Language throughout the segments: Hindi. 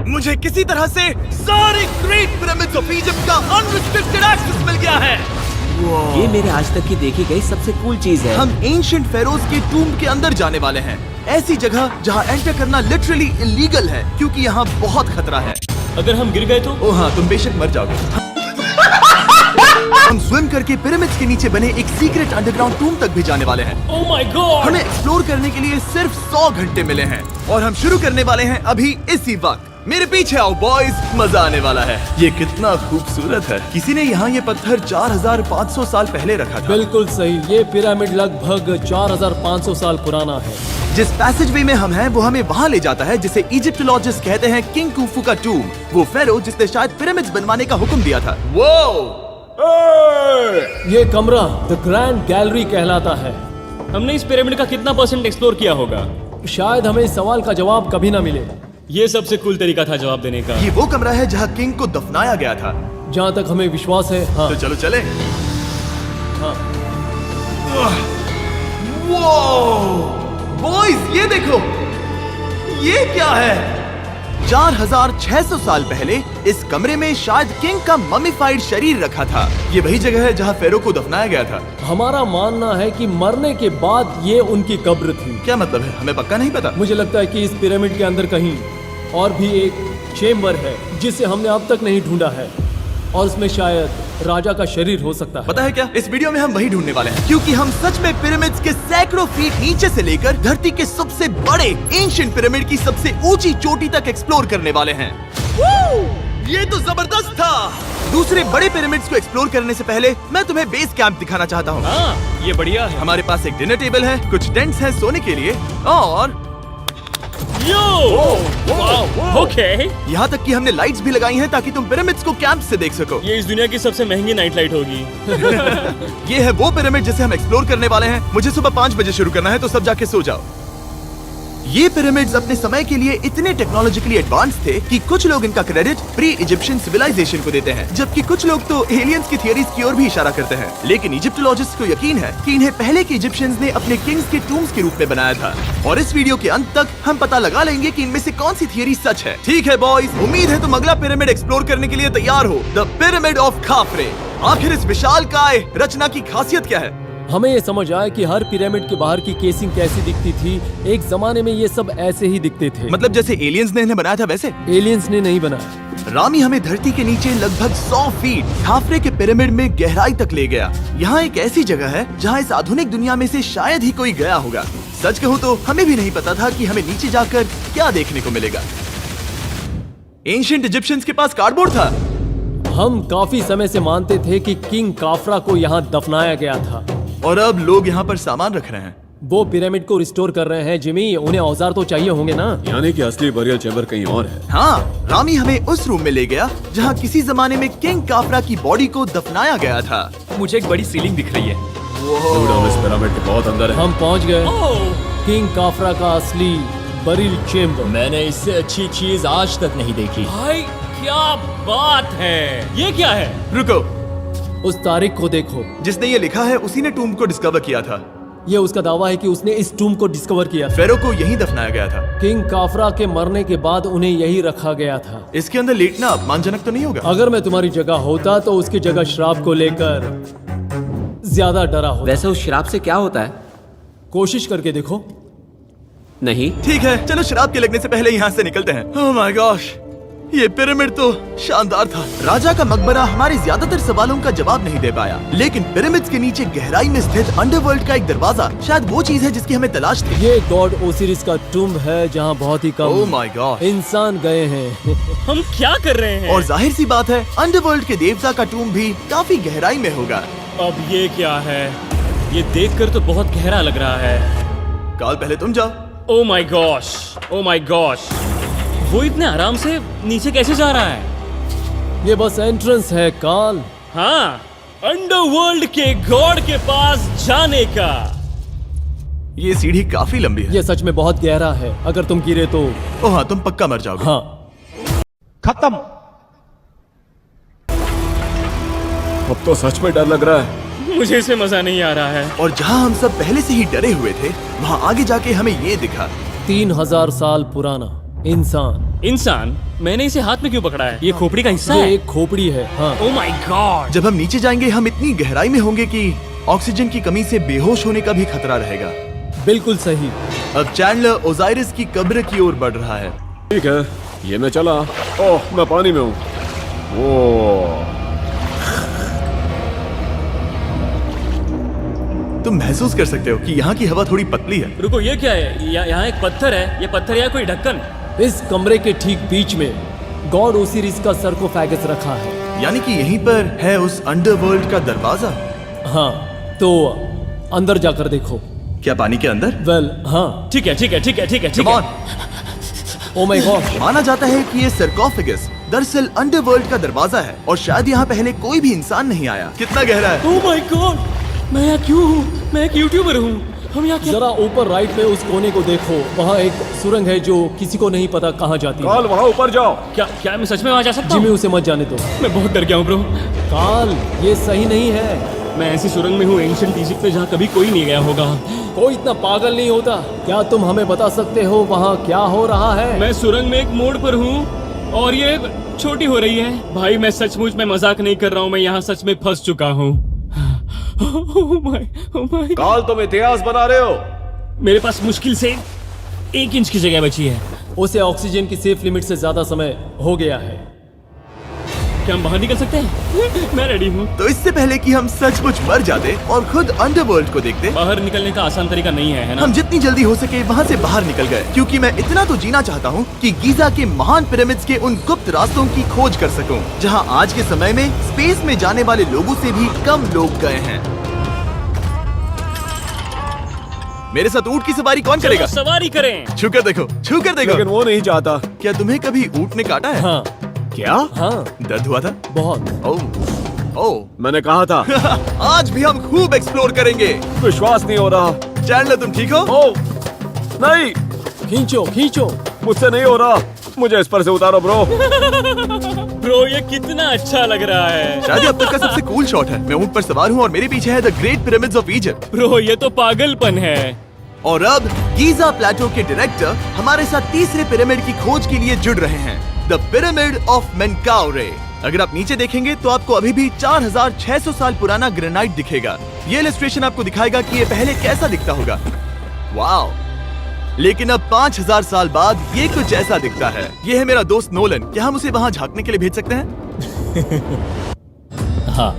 मुझे किसी तरह से सारे ग्रेट पिरामिड्स ऑफ इजिप्ट का अनरिस्ट्रिक्टेड एक्सेस मिल गया है। ये मेरे आज तक की देखी गई सबसे कूल चीज है। हम एंशिएंट फेरोज के टूम के अंदर जाने वाले हैं, ऐसी जगह जहाँ एंटर करना लिटरली इलीगल है क्योंकि यहाँ बहुत खतरा है। अगर हम गिर गए तो? ओ हाँ, तुम बेशक मर जाओगे। हम स्विम करके पिरामिड्स के नीचे बने एक सीक्रेट अंडरग्राउंड टूम तक भी जाने वाले हैं। Oh my God! हमें एक्सप्लोर करने के लिए सिर्फ 100 घंटे मिले हैं और हम शुरू करने वाले हैं अभी इसी वक्त। मेरे पीछे आओ बॉयज, मजा आने वाला है। ये कितना खूबसूरत है। किसी ने यहाँ ये पत्थर 4500 साल पहले रखा था। बिल्कुल सही, ये पिरामिड लगभग 4500 साल पुराना है। जिस पैसेजवे में हम हैं वो हमें वहाँ ले जाता है जिसे इजिप्टोलॉजिस्ट कहते हैं किंग कुफू का टूम, वो फेरो जिसने शायद पिरामिड्स बनवाने का हुक्म दिया था। वो ये कमरा द ग्रैंड गैलरी कहलाता है। हमने इस पिरामिड का कितना % एक्सप्लोर किया होगा? शायद हमें इस सवाल का जवाब कभी ना मिले। ये सबसे कूल तरीका था जवाब देने का। ये वो कमरा है जहाँ किंग को दफनाया गया था। जहाँ तक हमें विश्वास है। हाँ। तो चलो चले। हाँ। बॉयज ये देखो, ये क्या है? 4600 साल पहले इस कमरे में शायद किंग का ममीफाइड शरीर रखा था। ये वही जगह है जहाँ फेरो को दफनाया गया था। हमारा मानना है कि मरने के बाद ये उनकी कब्र थी। क्या मतलब है? हमें पक्का नहीं पता। मुझे लगता है कि इस पिरामिड के अंदर कहीं और भी एक चेम्बर है जिसे हमने अब तक नहीं ढूंढा है और उसमें शायद राजा का शरीर हो सकता है। पता है क्या, इस वीडियो में हम वही ढूंढने वाले हैं क्योंकि हम सच में पिरामिड्स के सैकड़ों फीट नीचे से लेकर धरती के सबसे बड़े एंशिएंट पिरामिड की सबसे ऊंची चोटी तक एक्सप्लोर करने वाले हैं। ये तो जबरदस्त था। दूसरे बड़े पिरामिड्स को एक्सप्लोर करने से पहले मैं तुम्हें बेस कैंप दिखाना चाहता हूँ। हाँ, ये बढ़िया है। हमारे पास एक डिनर टेबल है, कुछ टेंट्स हैं सोने के लिए और ओके। यहाँ तक कि हमने लाइट्स भी लगाई हैं ताकि तुम पिरामिड्स को कैंप से देख सको। ये इस दुनिया की सबसे महंगी नाइट लाइट होगी। ये है वो पिरामिड जिसे हम एक्सप्लोर करने वाले हैं। मुझे सुबह 5 बजे शुरू करना है तो सब जाके सो जाओ। ये पिरामिड्स अपने समय के लिए इतने टेक्नोलॉजिकली एडवांस थे कि कुछ लोग इनका क्रेडिट प्री इजिप्शियन सिविलाइजेशन को देते हैं, जबकि कुछ लोग तो एलियंस की थियरीज की ओर भी इशारा करते हैं। लेकिन इजिप्टोलॉजिस्ट को यकीन है कि इन्हें पहले के इजिप्शियंस ने अपने किंग्स के टूम्स के रूप में बनाया था। और इस वीडियो के अंत तक हम पता लगा लेंगे कि इनमें से कौन सी थियरी सच है। ठीक है बॉयज, उम्मीद है तुम अगला पिरामिड एक्सप्लोर करने के लिए तैयार हो, द पिरामिड ऑफ खाफरे। आखिर इस विशालकाय रचना की खासियत क्या है? हमें ये समझ आया कि हर पिरामिड के बाहर की केसिंग कैसी दिखती थी। एक जमाने में ये सब ऐसे ही दिखते थे। मतलब जैसे एलियंस ने इन्हें बनाया था वैसे? एलियंस ने नहीं बनाया। रामी हमें धरती के नीचे लगभग 100 फीट खाफरे के पिरामिड में गहराई तक ले गया। यहाँ एक ऐसी जगह है जहाँ इस आधुनिक दुनिया में से शायद ही कोई गया होगा। सच कहूँ तो हमें भी नहीं पता था कि हमें नीचे जाकर क्या देखने को मिलेगा। एंशिएंट इजिप्शियंस के पास कार्डबोर्ड था। हम काफी समय से मानते थे कि किंग काफरा को यहाँ दफनाया गया था और अब लोग यहाँ पर सामान रख रहे हैं। वो पिरामिड को रिस्टोर कर रहे हैं। जिमी, उन्हें औजार तो चाहिए होंगे ना? यानी कि असली बरियल चेंबर कहीं और है। हाँ, रामी हमें उस रूम में ले गया जहाँ किसी जमाने में किंग काफरा की बॉडी को दफनाया गया था। मुझे एक बड़ी सीलिंग दिख रही है। डूड, हम इस पिरामिड के बहुत अंदर है। हम पहुँच गए किंग काफरा का असली बरियल चेंबर। मैंने इससे अच्छी चीज आज तक नहीं देखी। भाई क्या बात है! ये क्या है? रुको, उस तारीख को देखो। जिसने ये लिखा है उसी ने टूम को डिस्कवर किया था। ये उसका दावा है कि उसने इस टूम को डिस्कवर किया था। फेरो को यहीं दफनाया गया था। किंग काफरा के मरने के बाद उन्हें यही रखा गया था। इसके अंदर लेटना अपमानजनक तो नहीं होगा? अगर मैं तुम्हारी जगह होता तो उसकी जगह श्राप को लेकर ज्यादा डरा होता। वैसे उस शराब से क्या होता है? कोशिश करके देखो। नहीं। ठीक है, चलो शराब के लगने से पहले यहाँ से निकलते हैं। ओह माय गॉश, ये पिरामिड तो शानदार था। राजा का मकबरा हमारे ज्यादातर सवालों का जवाब नहीं दे पाया, लेकिन पिरामिड्स के नीचे गहराई में स्थित अंडरवर्ल्ड का एक दरवाजा शायद वो चीज है जिसकी हमें तलाश थी। ये गॉड ओसिरिस का टूम्ब है जहाँ बहुत ही कम ओह माय गॉड इंसान गए हैं। हम क्या कर रहे हैं? और जाहिर सी बात है अंडरवर्ल्ड के देवता का टूम्ब भी काफी गहराई में होगा। अब ये क्या है? ये देखकर तो बहुत गहरा लग रहा है। काल, पहले तुम जाओ। Oh my gosh, oh my gosh, वो इतने आराम से नीचे कैसे जा रहा है? ये बस एंट्रेंस है काल। हाँ, अंडरवर्ल्ड के गॉड के पास जाने का। ये सीढ़ी काफी लंबी है। ये सच में बहुत गहरा है। अगर तुम गिरे तो ओह हाँ, तुम पक्का मर जाओगे। हाँ, खत्म। अब तो सच में डर लग रहा है। मुझे इसमें मजा नहीं आ रहा है। और जहाँ हम सब पहले से ही डरे हुए थे, वहाँ आगे जाके हमें ये दिखा। 3000 साल पुराना इंसान इंसान, मैंने इसे हाथ में क्यों पकड़ा है? ये खोपड़ी का हिस्सा ये है। एक खोपड़ी है। हाँ, ओह माय गॉड। जब हम नीचे जाएंगे हम इतनी गहराई में होंगे कि ऑक्सीजन की कमी से बेहोश होने का भी खतरा रहेगा। बिल्कुल सही। अब चैंडलर ओजाइरिस की कब्र की ओर बढ़ रहा है। ठीक है, ये मैं चला। ओह, मैं पानी में हूँ। ओह, तुम महसूस कर सकते हो कि यहाँ की हवा थोड़ी पतली है। रुको, ये क्या है? यहाँ एक पत्थर है। ये पत्थर या कोई ढक्कन? इस कमरे के ठीक बीच में गॉड ओसिरिस का सरकोफेगस रखा है। यानी कि यहीं पर है उस अंडरवर्ल्ड का दरवाजा। हाँ, तो अंदर जाकर देखो। क्या पानी के अंदर? वेल, हाँ। ठीक है, ठीक है, ठीक है, ठीक है, ठीक Come है। on। Oh my God. माना जाता है कि ये सरकोफेगस दरअसल अंडरवर्ल्ड का दरवाजा है और शायद यहाँ पहले कोई भी इंसान नहीं आया। कितना गहरा है? ओह माय गॉड, मैं यहाँ क्यों हूँ? मैं एक यूट्यूबर हूँ। हम यहाँ क्या? जरा ऊपर राइट में उस कोने को देखो, वहाँ एक सुरंग है जो किसी को नहीं पता कहाँ जाती है। काल वहाँ ऊपर जाओ। क्या मैं सच में वहाँ जा सकता जिमी हूँ? उसे मत जाने दो। मैं बहुत डर गया हूँ ब्रो। काल, ये सही नहीं है। मैं ऐसी सुरंग में हूँ एंशिएंट इजिप्ट में जहाँ कभी कोई नहीं गया होगा। कोई इतना पागल नहीं होता। क्या तुम हमें बता सकते हो वहाँ क्या हो रहा है? मैं सुरंग में एक मोड़ पर हूँ और ये छोटी हो रही है। भाई मैं सचमुच में मजाक नहीं कर रहा हूँ, मैं यहाँ सच में फंस चुका हूँ। Oh my. काल, तुम इतिहास बना रहे हो। मेरे पास मुश्किल से 1 इंच की जगह बची है। उसे ऑक्सीजन की सेफ लिमिट से ज्यादा समय हो गया है। क्या हम बाहर निकल सकते हैं? मैं रेडी हूँ। तो इससे पहले कि हम सचमुच मर जाते और खुद अंडरवर्ल्ड को देखते, बाहर निकलने का आसान तरीका नहीं है ना? हम जितनी जल्दी हो सके वहाँ से बाहर निकल गए, क्योंकि मैं इतना तो जीना चाहता हूँ कि गीजा के महान पिरामिड्स के उन गुप्त रास्तों की खोज कर सकूं, जहाँ आज के समय में स्पेस में जाने वाले लोगों से भी कम लोग गए हैं। मेरे साथ ऊंट की सवारी कौन करेगा? चलो सवारी करें। छूकर देखो, छूकर देखो। लेकिन वो नहीं चाहता। क्या तुम्हें कभी ऊंट ने काटा है? हाँ, क्या? हाँ, दर्द हुआ था? बहुत। ओह, ओह। मैंने कहा था। आज भी हम खूब एक्सप्लोर करेंगे। विश्वास नहीं हो रहा। चैंडलर, तुम ठीक हो? ओह, नहीं, खींचो, खींचो। मुझसे नहीं हो रहा। मुझे इस पर से उतारो ब्रो। ब्रो ये कितना अच्छा लग रहा है। शायद ये अब तक का सबसे कूल शॉट है। मैं ऊंट पर सवार हूँ और मेरे पीछे है the great pyramids of Egypt. Bro ये तो पागलपन है। और अब गीजा प्लेटो के डायरेक्टर हमारे साथ तीसरे पिरामिड की खोज के लिए जुड़ रहे हैं, द पिरामिड ऑफ मेनकाउरे। अगर आप नीचे देखेंगे तो आपको अभी भी 4600 साल पुराना ग्रेनाइट दिखेगा। ये इलस्ट्रेशन आपको दिखाएगा कि ये पहले कैसा दिखता होगा। वाओ! लेकिन अब 5000 साल बाद ये कुछ ऐसा दिखता है। ये है मेरा दोस्त नोलन। क्या हम उसे वहाँ झांकने के लिए भेज सकते हैं? हाँ।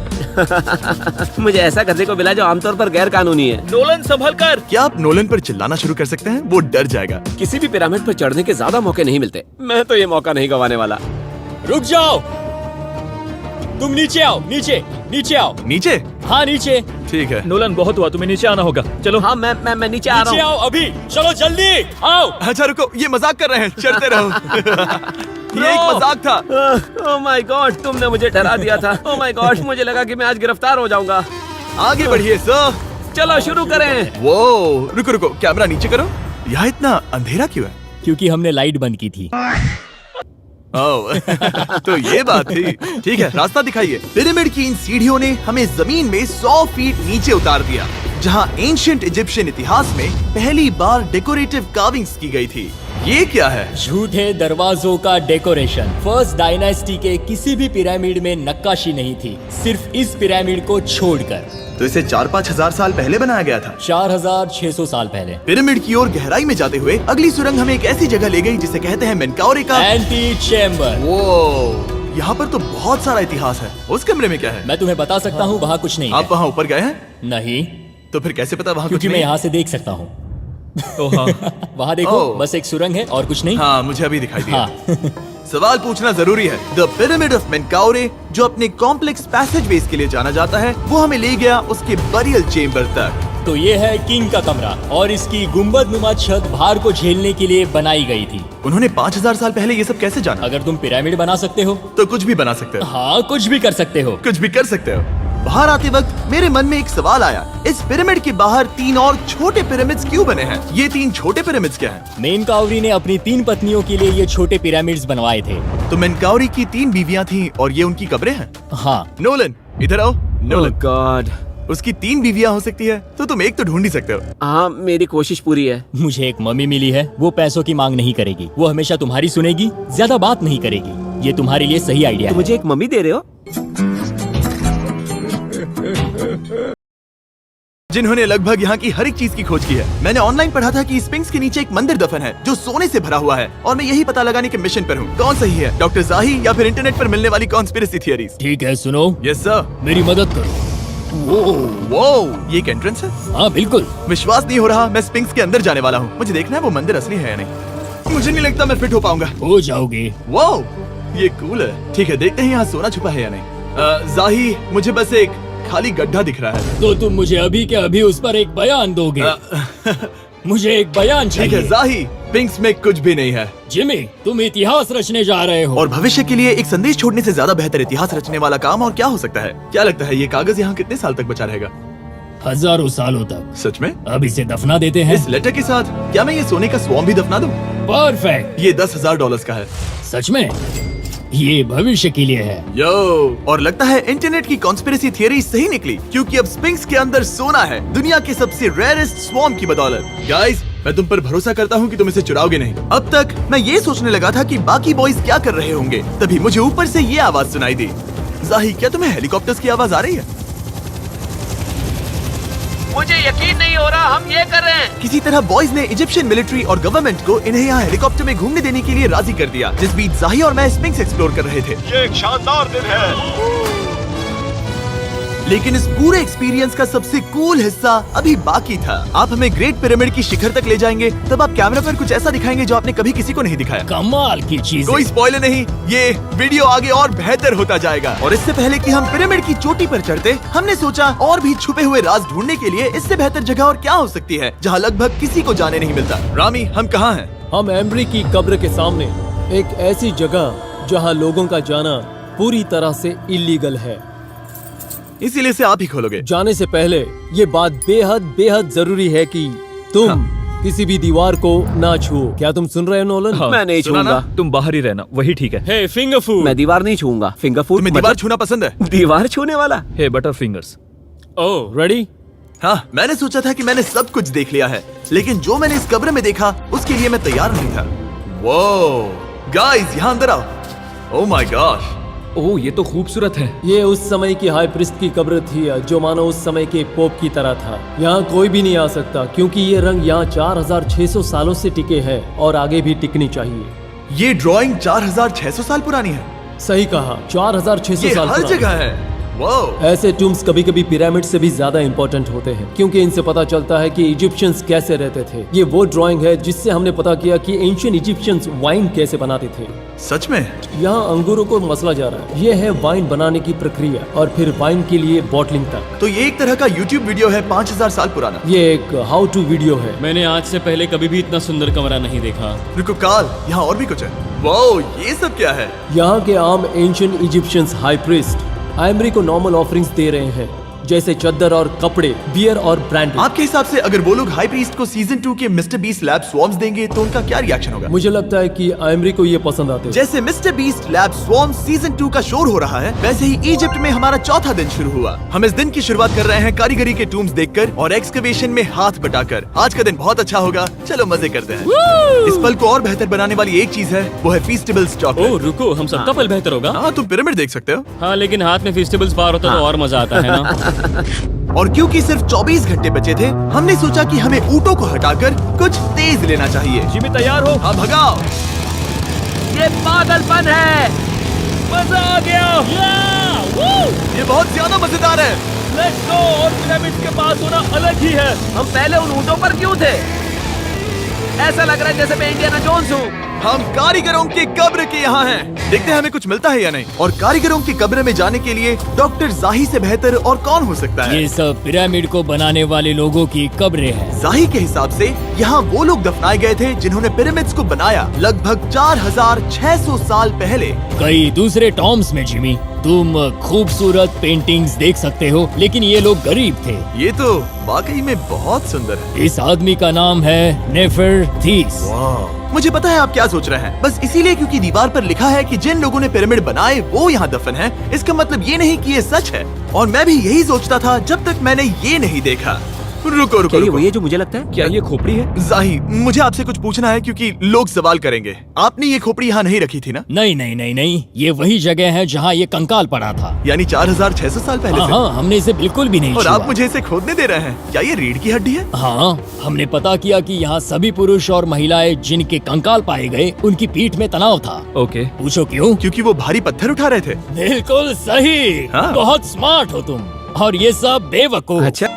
मुझे ऐसा करने को मिला जो आमतौर पर गैर कानूनी है। नोलन संभल कर। क्या आप नोलन पर चिल्लाना शुरू कर सकते हैं? वो डर जाएगा। किसी भी पिरामिड पर चढ़ने के ज्यादा मौके नहीं मिलते। मैं तो ये मौका नहीं गंवाने वाला। रुक जाओ, तुम नीचे आओ। नीचे नीचे आओ। नीचे? हाँ नीचे। ठीक है। नोलन बहुत हुआ, तुम्हें नीचे आना होगा। चलो। हाँ, मैं नीचे आ नीचे रहा हूँ। आओ अभी। चलो जल्दी आओ। अच्छा रुको, ये मजाक कर रहे हैं, चढ़ते रहो। ये एक मजाक था। ओह माय गॉड, तुमने मुझे डरा दिया था। ओह माय गॉड, मुझे लगा कि मैं आज गिरफ्तार हो जाऊंगा। आगे बढ़िए सर। चलो शुरू करें। वो रुको रुको, कैमरा नीचे करो। यहाँ इतना अंधेरा क्यों है? क्योंकि हमने लाइट बंद की थी। ओह, तो ये बात थी। ठीक है, रास्ता दिखाइए। पिरामिड की इन सीढ़ियों ने हमें जमीन में 100 फीट नीचे उतार दिया, जहाँ एंशिएंट इजिप्शियन इतिहास में पहली बार डेकोरेटिव कार्विंग्स की गई थी। ये क्या है? झूठे दरवाजों का डेकोरेशन। फर्स्ट डायनेस्टी के किसी भी पिरामिड में नक्काशी नहीं थी, सिर्फ इस पिरामिड को छोड़कर। तो इसे 4-5 हजार साल पहले बनाया गया था। 4600 साल पहले। पिरामिड की ओर गहराई में जाते हुए अगली सुरंग हमें एक ऐसी जगह ले गई जिसे कहते हैं मेनकाउरे का एंटी चेम्बर। वो यहाँ पर तो बहुत सारा इतिहास है। उस कमरे में क्या है? मैं तुम्हें बता सकता हूँ, वहाँ कुछ नहीं आप है। वहाँ ऊपर गए हैं? नहीं, तो फिर कैसे पता वहाँ कुछ क्योंकि मैं नहीं? यहाँ से देख सकता हूँ। वहाँ देखो, ओह। बस एक सुरंग है और कुछ नहीं। हाँ, मुझे अभी दिखाई दिया। हाँ। सवाल पूछना जरूरी है। द पिरामिड ऑफ मेनकाउरे, जो अपने कॉम्प्लेक्स पैसेजवेज के लिए जाना जाता है, वो हमें ले गया उसके बरियल चेम्बर तक। तो ये है किंग का कमरा और इसकी गुंबदनुमा छत भार को झेलने के लिए बनाई गई थी। उन्होंने 5000 साल पहले ये सब कैसे जाना? अगर तुम पिरामिड बना सकते हो तो कुछ भी बना सकते हो। हाँ, कुछ भी कर सकते हो। कुछ भी कर सकते हो। बाहर आते वक्त मेरे मन में एक सवाल आया, इस पिरामिड के बाहर 3 और छोटे पिरामिड्स क्यों बने हैं? ये 3 छोटे पिरामिड्स क्या हैं? मेनकाउरी ने अपनी 3 पत्नियों के लिए ये छोटे पिरामिड्स बनवाए थे। तो मेनकाउरी की 3 बीवियां थीं और ये उनकी कब्रें हैं। हाँ। नोलन, इधर आओ। ओह नोलन, गॉड, उसकी 3 बीवियां हो सकती है, तो तुम एक तो ढूंढ ही सकते हो। हाँ, मेरी कोशिश पूरी है। मुझे एक मम्मी मिली है, वो पैसों की मांग नहीं करेगी, वो हमेशा तुम्हारी सुनेगी, ज्यादा बात नहीं करेगी। ये तुम्हारे लिए सही आइडिया तो है। मुझे एक मम्मी दे रहे हो? जिन्होंने लगभग यहाँ की हर एक चीज की खोज की है। मैंने ऑनलाइन पढ़ा था कि स्पिंक्स के नीचे एक मंदिर दफन है जो सोने से भरा हुआ है, और मैं यही पता लगाने के मिशन पर हूँ। कौन सही है, डॉक्टर जाही या फिर इंटरनेट पर मिलने वाली कॉन्स्पिरेसी थियरीज? ठीक है, सुनो, यस सर। मेरी मदद करो। वो ये एक एंट्रेंस है? हाँ बिल्कुल। विश्वास नहीं हो रहा, मैं स्पिंक्स के अंदर जाने वाला हूँ। मुझे देखना है वो मंदिर असली है या नहीं। मुझे नहीं लगता मैं फिट हो पाऊंगा। हो जाओगे। वो ये कूल है। ठीक है, देखते हैं यहाँ सोना छुपा है या नहीं। जाही, मुझे बस एक खाली गड्ढा दिख रहा है। तो तुम मुझे अभी के अभी उस पर एक बयान दोगे? मुझे एक बयान ठीक है चाहिए। जाही, स्पिंक्स में कुछ भी नहीं है। जिमी, तुम इतिहास रचने जा रहे हो। और भविष्य के लिए एक संदेश छोड़ने से ज्यादा बेहतर इतिहास रचने वाला काम और क्या हो सकता है? क्या लगता है ये कागज यहाँ कितने साल तक बचा रहेगा? हजारों सालों तक। सच में? अब इसे दफना देते हैं। इस लेटर के साथ क्या मैं ये सोने का स्वॉर्म भी दफना दूं? परफेक्ट। ये $10,000 का है। सच में? ये भविष्य के लिए है। यो, और लगता है इंटरनेट की कॉन्स्पिरेसी थियरी सही निकली, क्योंकि अब स्पिंक्स के अंदर सोना है, दुनिया के सबसे रेयरेस्ट स्वॉर्म की बदौलत। गाइस, मैं तुम पर भरोसा करता हूँ कि तुम इसे चुराओगे नहीं। अब तक मैं ये सोचने लगा था कि बाकी बॉयज क्या कर रहे होंगे, तभी मुझे ऊपर से ये आवाज सुनाई दी। जाही, क्या तुम्हें हेलीकॉप्टर्स की आवाज आ रही है? मुझे यकीन नहीं हो रहा हम ये कर रहे हैं। किसी तरह बॉयज ने इजिप्शियन मिलिट्री और गवर्नमेंट को इन्हें यहाँ हेलीकॉप्टर में घूमने देने के लिए राजी कर दिया, जिस बीच जाही और मैं स्पिंक्स एक्सप्लोर कर रहे थे। ये एक शानदार दिन है। लेकिन इस पूरे एक्सपीरियंस का सबसे कूल हिस्सा अभी बाकी था। आप हमें ग्रेट पिरामिड की शिखर तक ले जाएंगे, तब आप कैमरा पर कुछ ऐसा दिखाएंगे जो आपने कभी किसी को नहीं दिखाया। कमाल की चीज। कोई स्पॉइलर नहीं, ये वीडियो आगे और बेहतर होता जाएगा। और इससे पहले कि हम पिरामिड की चोटी पर चढ़ते, हमने सोचा और भी छुपे हुए राज ढूंढने के लिए इससे बेहतर जगह और क्या हो सकती है जहाँ लगभग किसी को जाने नहीं मिलता। रामी, हम कहाँ हैं? हम एम्ब्री की कब्र के सामने, एक ऐसी जगह जहां लोगों का जाना पूरी तरह से इलीगल है। इसीलिए से आप ही खोलोगे। जाने से पहले ये बात बेहद बेहद जरूरी है कि तुम किसी भी दीवार को ना छुओ। क्या तुम सुन रहे हो नोलन? मैं नहीं सुना ना? छूऊंगा। तुम बाहर ही रहना, वही ठीक है। हे फिंगर फूड। मैं दीवार नहीं छूऊंगा। फिंगर फूड तुम्हें दीवार छूना पसंद है? दीवार छूने वाला? हे बटर फिंगर्स। ओह, रेडी? हाँ, मैंने सोचा था कि मैंने सब कुछ देख लिया है, लेकिन जो मैंने इस कब्र में देखा उसके लिए मैं तैयार नहीं था। वो गाइस, यहाँ अंदर आओ। ओह माय गॉश, ओह, ये तो खूबसूरत है। ये उस समय की हाई प्रिस्ट की कब्र थी, जो मानो उस समय के पोप की तरह था। यहाँ कोई भी नहीं आ सकता क्योंकि ये रंग यहाँ 4600 सालों से टिके हैं और आगे भी टिकनी चाहिए। ये ड्राइंग 4600 साल पुरानी है। सही कहा, 4600 ये साल हर पुरानी। जगह है। वो ऐसे टूम्स कभी कभी पिरामिड से भी ज्यादा इंपॉर्टेंट होते हैं, क्योंकि इनसे पता चलता है कि इजिप्शियंस कैसे रहते थे। ये वो ड्राइंग है जिससे हमने पता किया कि एंशिएंट इजिप्शियंस वाइन कैसे बनाते थे। सच में? यहाँ अंगूरों को मसला जा रहा है। ये है वाइन बनाने की प्रक्रिया और फिर वाइन के लिए बॉटलिंग तक। तो ये एक तरह का YouTube वीडियो है 5000 साल पुराना। ये एक हाउ टू वीडियो है। मैंने आज से पहले कभी भी इतना सुंदर कमरा नहीं देखा। रुको काल, यहाँ और भी कुछ है। वो ये सब क्या है? यहाँ के आम ancient Egyptians high priest Embry को नॉर्मल ऑफरिंग्स दे रहे हैं, जैसे चद्दर और कपड़े, बियर और ब्रांड। आपके हिसाब से अगर वो लोग हाई प्रीस्ट को सीजन 2 के मिस्टर बीस्ट लैब स्वॉर्म्स देंगे तो उनका क्या रिएक्शन होगा? मुझे लगता है कि एम्ब्री को ये पसंद आते हैं। जैसे मिस्टर बीस्ट लैब स्वॉर्म्स सीजन 2 का शोर हो रहा है, वैसे ही इजिप्ट में हमारा चौथा दिन शुरू हुआ। हम इस दिन की शुरुआत कर रहे हैं कारीगरी के टूम्स देखकर और एक्सकवेशन में हाथ बटाकर। आज का दिन बहुत अच्छा होगा, चलो मजे करते हैं। इस पल को और बेहतर बनाने वाली एक चीज है, वो है फीस्टेबल्स ओह चॉकलेट। रुको, हम सबका पल बेहतर होगा। हाँ, तुम पिरामिड देख सकते हो। हाँ, लेकिन हाथ में फेस्टिवल्स बार होता तो और मजा आता है ना। और क्योंकि सिर्फ 24 घंटे बचे थे, हमने सोचा कि हमें ऊँटों को हटाकर कुछ तेज लेना चाहिए। जिमी तैयार हो? हाँ, भगाओ। ये पागलपन है। मजा आ गया। ये बहुत ज्यादा मजेदार है। Let's go. और पिरामिड के पास होना अलग ही है। हम पहले उन ऊँटों पर क्यों थे? ऐसा लग रहा है जैसे मैं इंडियाना जोन्स हूँ। हम कारीगरों की कब्र के यहाँ हैं। देखते हैं हमें कुछ मिलता है या नहीं। और कारीगरों की कब्र में जाने के लिए डॉक्टर जाही से बेहतर और कौन हो सकता है? ये सब पिरामिड को बनाने वाले लोगों की कब्रें हैं। जाही के हिसाब से यहाँ वो लोग दफनाए गए थे जिन्होंने पिरामिड्स को बनाया लगभग 4600 साल पहले। कई दूसरे टॉम्स में जिमी। तुम खूबसूरत पेंटिंग्स देख सकते हो, लेकिन ये लोग गरीब थे। ये तो वाकई में बहुत सुंदर है। इस आदमी का नाम है नेफरथीस। मुझे पता है आप क्या सोच रहे हैं, बस इसीलिए क्योंकि दीवार पर लिखा है कि जिन लोगों ने पिरामिड बनाए वो यहाँ दफन है, इसका मतलब ये नहीं कि ये सच है। और मैं भी यही सोचता था जब तक मैंने ये नहीं देखा। रुको रुको क्या ये रुको। वही है जो मुझे लगता है? क्या ये खोपड़ी है? जाही, मुझे आपसे कुछ पूछना है क्योंकि लोग सवाल करेंगे। आपने ये खोपड़ी यहाँ नहीं रखी थी ना? नहीं नहीं नहीं नहीं, ये वही जगह है जहाँ ये कंकाल पड़ा था। यानी 4600 साल पहले से? हाँ, हमने इसे बिल्कुल भी नहीं और छुआ। आप मुझे इसे खोदने दे रहे हैं? क्या ये रीढ़ की हड्डी है? हाँ, हमने पता किया कि यहाँ सभी पुरुष और महिलाएं जिनके कंकाल पाए गए उनकी पीठ में तनाव था। ओके। पूछो क्यों? क्योंकि वो भारी पत्थर उठा रहे थे। बिल्कुल सही। हाँ। बहुत स्मार्ट हो तुम। और ये सब बेवकूफ। अच्छा,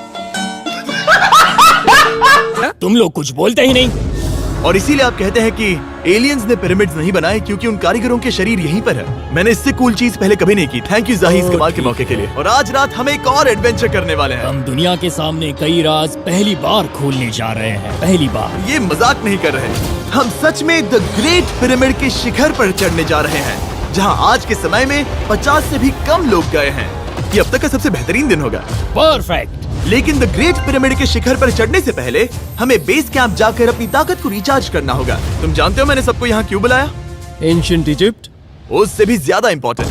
तुम लोग कुछ बोलते ही नहीं। और इसीलिए आप कहते हैं कि एलियंस ने पिरामिड्स नहीं बनाए क्योंकि उन कारीगरों के शरीर यहीं पर है। मैंने इससे कूल चीज पहले कभी नहीं की। थैंक यू जाही इस कमाल के मौके के लिए। और आज रात हम एक और एडवेंचर करने वाले हैं। हम दुनिया के सामने कई राज पहली बार खोलने जा रहे हैं। पहली बार। ये मजाक नहीं कर रहे। हम सच में द ग्रेट पिरामिड के शिखर पर चढ़ने जा रहे हैं, जहां आज के समय में 50 से भी कम लोग गए हैं। ये अब तक का सबसे बेहतरीन दिन होगा। परफेक्ट। लेकिन द ग्रेट पिरामिड के शिखर पर चढ़ने से पहले हमें बेस कैंप जाकर अपनी ताकत को रिचार्ज करना होगा। तुम जानते हो मैंने सबको यहाँ क्यों बुलाया? Ancient Egypt. उससे भी ज्यादा इम्पोर्टेंट,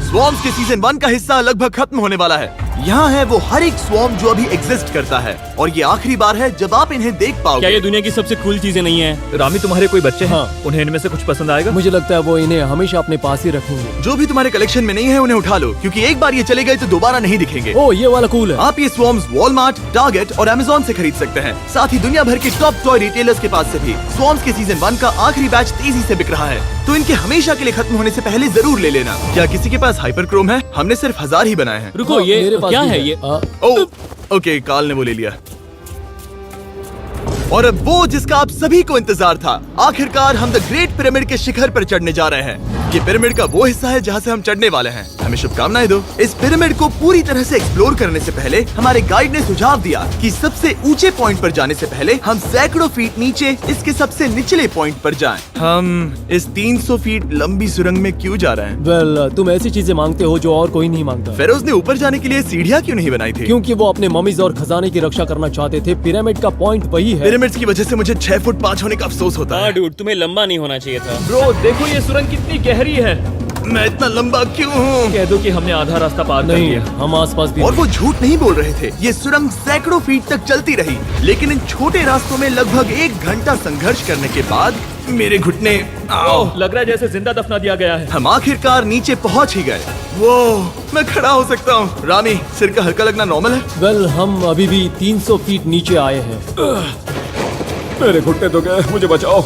स्वॉर्म्स के सीजन 1 का हिस्सा लगभग खत्म होने वाला है। यहाँ है वो हर एक स्वॉर्म जो अभी एग्जिस्ट करता है, और ये आखिरी बार है जब आप इन्हें देख क्या पाओगे। ये दुनिया की सबसे कूल चीजें नहीं है? रामी, तुम्हारे कोई बच्चे हैं? हाँ। उन्हें इनमें से कुछ पसंद आएगा? मुझे लगता है वो इन्हें हमेशा अपने पास ही रखेंगे। जो भी तुम्हारे कलेक्शन में नहीं है उन्हें उठा लो, क्योंकि एक बार ये चले गए तो दोबारा नहीं दिखेंगे। ओ, ये वाला कूल है। आप ये स्वॉर्म्स वॉलमार्ट, टारगेट और अमेज़न से खरीद सकते हैं। साथ ही दुनिया भर के टॉप टॉय रिटेलर्स के पास से भी। स्वॉर्म्स के सीजन 1 का आखिरी बैच तेजी से बिक रहा है, तो इनके हमेशा के लिए खत्म होने से पहले जरूर ले लेना। क्या किसी के पास हाइपर क्रोम है? हमने सिर्फ 1000 ही बनाए हैं। रुको, मेरे ये पास क्या भी है ये? ओके, काल ने वो ले लिया। और अब वो जिसका आप सभी को इंतजार था, आखिरकार हम द ग्रेट पिरामिड के शिखर पर चढ़ने जा रहे हैं। ये पिरामिड का वो हिस्सा है जहाँ से हम चढ़ने वाले हैं। हमें शुभकामनाएं दो। इस पिरामिड को पूरी तरह से एक्सप्लोर करने से पहले हमारे गाइड ने सुझाव दिया कि सबसे ऊंचे पॉइंट पर जाने से पहले हम सैकड़ों फीट नीचे इसके सबसे निचले पॉइंट पर जाएं। हम इस 300 फीट लंबी सुरंग में क्यों जा रहे हैं? वेल, तुम ऐसी चीजें मांगते हो जो और कोई नहीं मांगता। फेरोज ने ऊपर जाने के लिए सीढ़ियाँ क्यों नहीं बनाई थी? क्योंकि वो अपने ममीज और खजाने की रक्षा करना चाहते थे। पिरामिड का पॉइंट वही है। पिरामिड्स की वजह से मुझे 6 फुट 5 होने का अफसोस होता हाँ है। डूड, तुम्हें लंबा नहीं होना चाहिए था। ब्रो, देखो ये सुरंग कितनी गहरी है। मैं इतना लंबा क्यों हूँ? कह दो कि हमने आधा रास्ता पार कर नहीं, लिया। हम आसपास भी और वो झूठ नहीं बोल रहे थे। ये सुरंग सैकड़ों फीट तक चलती रही, लेकिन इन छोटे रास्तों में लगभग 1 घंटा संघर्ष करने के बाद मेरे घुटने ओह, लग रहा है जैसे जिंदा दफना दिया गया है। हम आखिरकार नीचे पहुंच ही गए। वो मैं खड़ा हो सकता हूँ। रामी, सिर का हल्का लगना नॉर्मल है? वेल, हम अभी भी 300 फीट नीचे आए हैं। मेरे घुटने तो गए, मुझे बचाओ।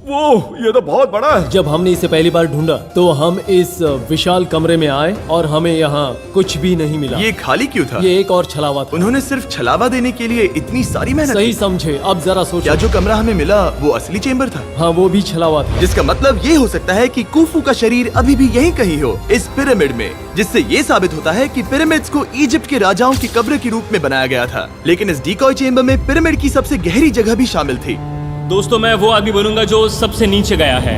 वो ये तो बहुत बड़ा है। जब हमने इसे पहली बार ढूंढा तो हम इस विशाल कमरे में आए और हमें यहाँ कुछ भी नहीं मिला। ये खाली क्यों था? ये एक और छलावा था। उन्होंने सिर्फ छलावा देने के लिए इतनी सारी मेहनत सही की। समझे। अब जरा क्या सोचो। जो कमरा हमें मिला वो असली चेम्बर था? हाँ, वो भी छलावा था। जिसका मतलब ये हो सकता है कि कुफू का शरीर अभी भी यहीं कहीं हो, इस पिरामिड में, जिससे ये साबित होता है कि पिरामिड्स को इजिप्ट के राजाओं की कब्र के रूप में बनाया गया था। लेकिन इस डिकॉय चेम्बर में पिरामिड की सबसे गहरी जगह भी शामिल थी। दोस्तों, मैं वो आदमी बनूंगा जो सबसे नीचे गया है।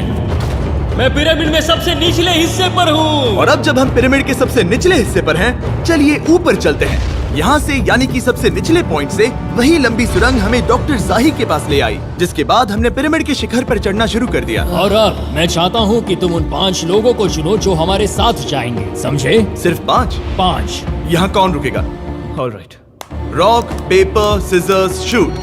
मैं पिरामिड में सबसे निचले हिस्से पर हूँ। और अब जब हम पिरामिड के सबसे निचले हिस्से पर हैं, चलिए ऊपर चलते हैं। यहाँ से यानी कि सबसे निचले पॉइंट से वही लंबी सुरंग हमें डॉक्टर जाही के पास ले आई, जिसके बाद हमने पिरामिड के शिखर पर चढ़ना शुरू कर दिया। और अब मैं चाहता हूँ कि तुम उन 5 लोगों को चुनो जो हमारे साथ जाएंगे, समझे? सिर्फ 5? 5। यहाँ कौन रुकेगा? Alright. Rock paper scissors shoot.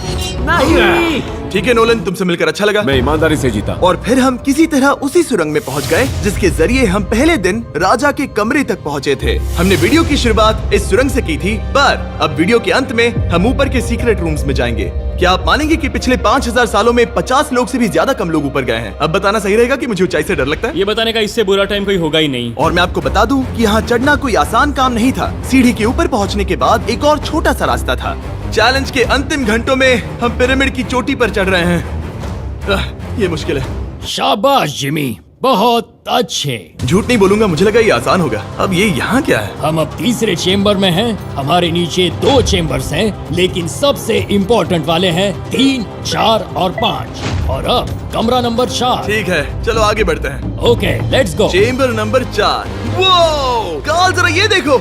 ठीक है नोलन, तुमसे मिलकर अच्छा लगा। मैं ईमानदारी से जीता। और फिर हम किसी तरह उसी सुरंग में पहुंच गए जिसके जरिए हम पहले दिन राजा के कमरे तक पहुंचे थे। हमने वीडियो की शुरुआत इस सुरंग से की थी, पर अब वीडियो के अंत में हम ऊपर के सीक्रेट रूम्स में जाएंगे। क्या आप मानेंगे कि पिछले 5000 सालों में 50 लोग से भी ज्यादा कम लोग ऊपर गए हैं? अब बताना सही रहेगा कि मुझे ऊंचाई से डर लगता है। ये बताने का इससे बुरा टाइम कोई होगा ही नहीं। और मैं आपको बता दूं कि यहाँ चढ़ना कोई आसान काम नहीं था। सीढ़ी के ऊपर पहुँचने के बाद एक और छोटा सा रास्ता था। चैलेंज के अंतिम घंटों में हम पिरामिड की चोटी पर चढ़ रहे हैं। ये मुश्किल है। शाबाश जिमी, बहुत अच्छे। झूठ नहीं बोलूंगा, मुझे लगा ये आसान होगा। अब ये यहाँ क्या है? हम अब तीसरे चेम्बर में हैं। हमारे नीचे 2 चेम्बर्स हैं, लेकिन सबसे इम्पोर्टेंट वाले हैं 3, 4 और 5। और अब कमरा नंबर 4। ठीक है, चलो आगे बढ़ते हैं। Okay, let's go. Chamber number 4। वो कार्ल, जरा ये देखो।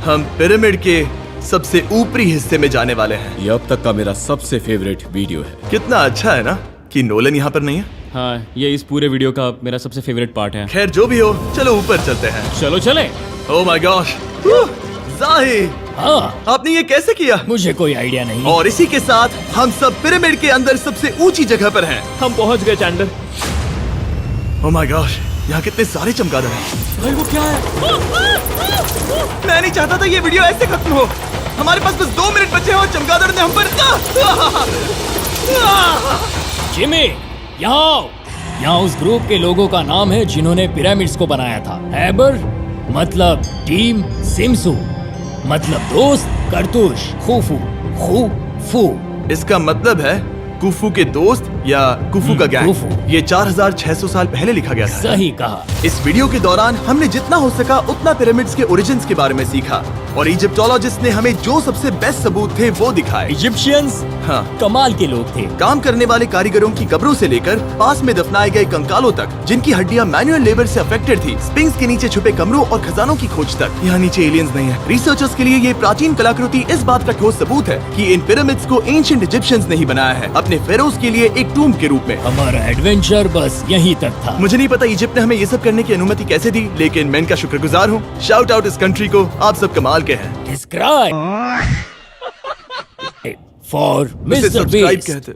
हम पिरामिड के सबसे ऊपरी हिस्से में जाने वाले हैं। ये अब तक का मेरा सबसे फेवरेट वीडियो है। कितना अच्छा है ना कि नोलन यहाँ पर नहीं है। हाँ, ये इस पूरे वीडियो का मेरा सबसे फेवरेट पार्ट है। खैर जो भी हो, चलो ऊपर चलते हैं। चलो चले। ओह माय गॉश, जाहिर, हाँ, आपने ये कैसे किया? मुझे कोई आइडिया नहीं। और इसी के साथ हम सब पिरामिड के अंदर सबसे ऊंची जगह पर हैं। हम पहुंच गए चैंडलर। ओह माय गॉश, यहाँ कितने सारे चमगादड़ हैं। भाई वो क्या है? मैं नहीं चाहता था ये वीडियो ऐसे खत्म हो। हमारे पास बस 2 मिनट बचे हैं और चमगादड़ ने हम पर जिमी, यहाँ आओ। यहाँ उस ग्रुप के लोगों का नाम है जिन्होंने पिरामिड्स को बनाया था। हैबर मतलब टीम, सिमसू मतलब दोस्त, करतुश, खुफू, खुफू। इसका मतलब है कुफू के दोस्त या कुफू का गैंग। कुफू। ये 4600 साल पहले लिखा गया था। सही कहा। इस वीडियो के दौरान हमने जितना हो सका उतना पिरामिड्स के ओरिजिन्स के बारे में सीखा और इजिप्टोलॉजिस्ट ने हमें जो सबसे बेस्ट सबूत थे वो दिखाए। इजिप्शियंस हाँ, कमाल के लोग थे। काम करने वाले कारीगरों की कब्रों से लेकर पास में दफनाए गए कंकालों तक, जिनकी हड्डियां मैनुअल लेबर से अफेक्टेड थी, स्पिंक्स के नीचे छुपे कमरों और खजानों की खोज तक। यहाँ नीचे एलियंस नहीं है। रिसर्चर्स के लिए ये प्राचीन कलाकृति इस बात का ठोस सबूत है कि इन पिरामिड्स को एंशिएंट इजिप्शियंस ने ही बनाया है, अपने फेरोज के लिए एक टूम्ब के रूप में। हमारा एडवेंचर बस यहीं तक था। मुझे नहीं पता इजिप्ट ने हमें ये सब करने की अनुमति कैसे दी, लेकिन मैं इनका शुक्रगुजार हूँ। शाउट आउट इस कंट्री को, आप सब कमाल के हैं। Describe for उसे Mr. Subscribe Beast. कहते